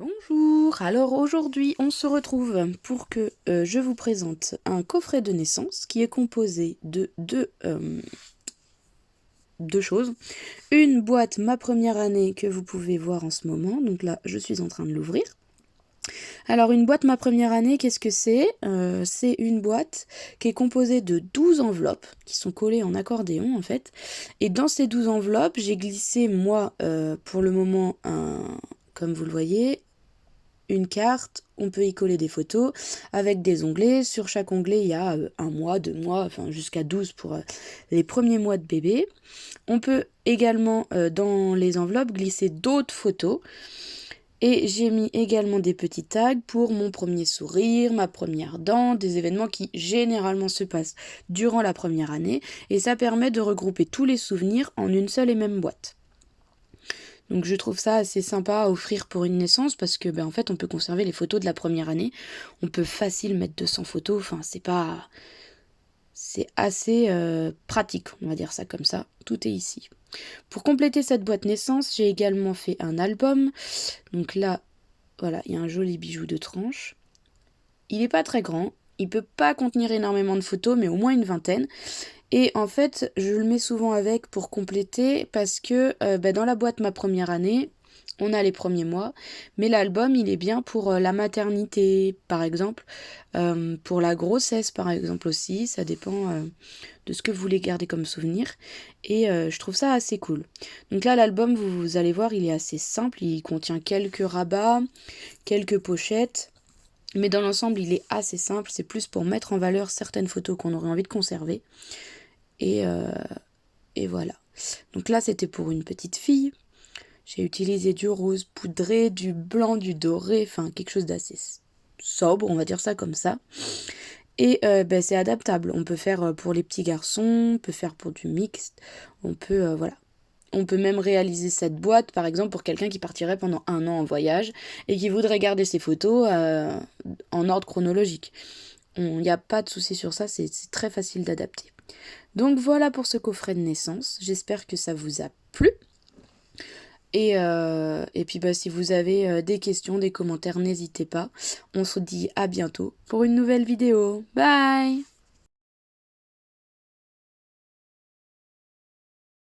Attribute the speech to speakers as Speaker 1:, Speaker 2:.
Speaker 1: Bonjour, alors aujourd'hui on se retrouve pour que je vous présente un coffret de naissance qui est composé de deux choses. Une boîte ma première année que vous pouvez voir en ce moment, donc là je suis en train de l'ouvrir. Alors une boîte ma première année, qu'est-ce que c'est? C'est une boîte qui est composée de 12 enveloppes qui sont collées en accordéon en fait. Et dans ces 12 enveloppes, j'ai glissé moi pour le moment comme vous le voyez, une carte, on peut y coller des photos avec des onglets. Sur chaque onglet, il y a un mois, 2 mois, enfin jusqu'à 12 pour les premiers mois de bébé. On peut également dans les enveloppes glisser d'autres photos. Et j'ai mis également des petits tags pour mon premier sourire, ma première dent, des événements qui généralement se passent durant la première année. Et ça permet de regrouper tous les souvenirs en une seule et même boîte. Donc je trouve ça assez sympa à offrir pour une naissance parce que en fait on peut conserver les photos de la première année. On peut facile mettre 200 photos, enfin c'est assez pratique, on va dire ça comme ça. Tout est ici. Pour compléter cette boîte naissance, j'ai également fait un album. Donc là, voilà, il y a un joli bijou de tranche. Il n'est pas très grand, il peut pas contenir énormément de photos, mais au moins une vingtaine. Et en fait, je le mets souvent avec pour compléter parce que dans la boîte ma première année, on a les premiers mois, mais l'album il est bien pour la maternité par exemple, pour la grossesse par exemple aussi, ça dépend de ce que vous voulez garder comme souvenir. Et je trouve ça assez cool. Donc là l'album, vous allez voir, il est assez simple, il contient quelques rabats, quelques pochettes. Mais dans l'ensemble, il est assez simple, c'est plus pour mettre en valeur certaines photos qu'on aurait envie de conserver. Et, euh, et voilà. Donc là, c'était pour une petite fille. J'ai utilisé du rose poudré, du blanc, du doré, enfin quelque chose d'assez sobre, on va dire ça comme ça. Et c'est adaptable. On peut faire pour les petits garçons, on peut faire pour du mixte, on peut voilà. On peut même réaliser cette boîte, par exemple, pour quelqu'un qui partirait pendant 1 an en voyage et qui voudrait garder ses photos en ordre chronologique. Il n'y a pas de souci sur ça, c'est très facile d'adapter. Donc voilà pour ce coffret de naissance. J'espère que ça vous a plu. Et puis si vous avez des questions, des commentaires, n'hésitez pas. On se dit à bientôt pour une nouvelle vidéo. Bye!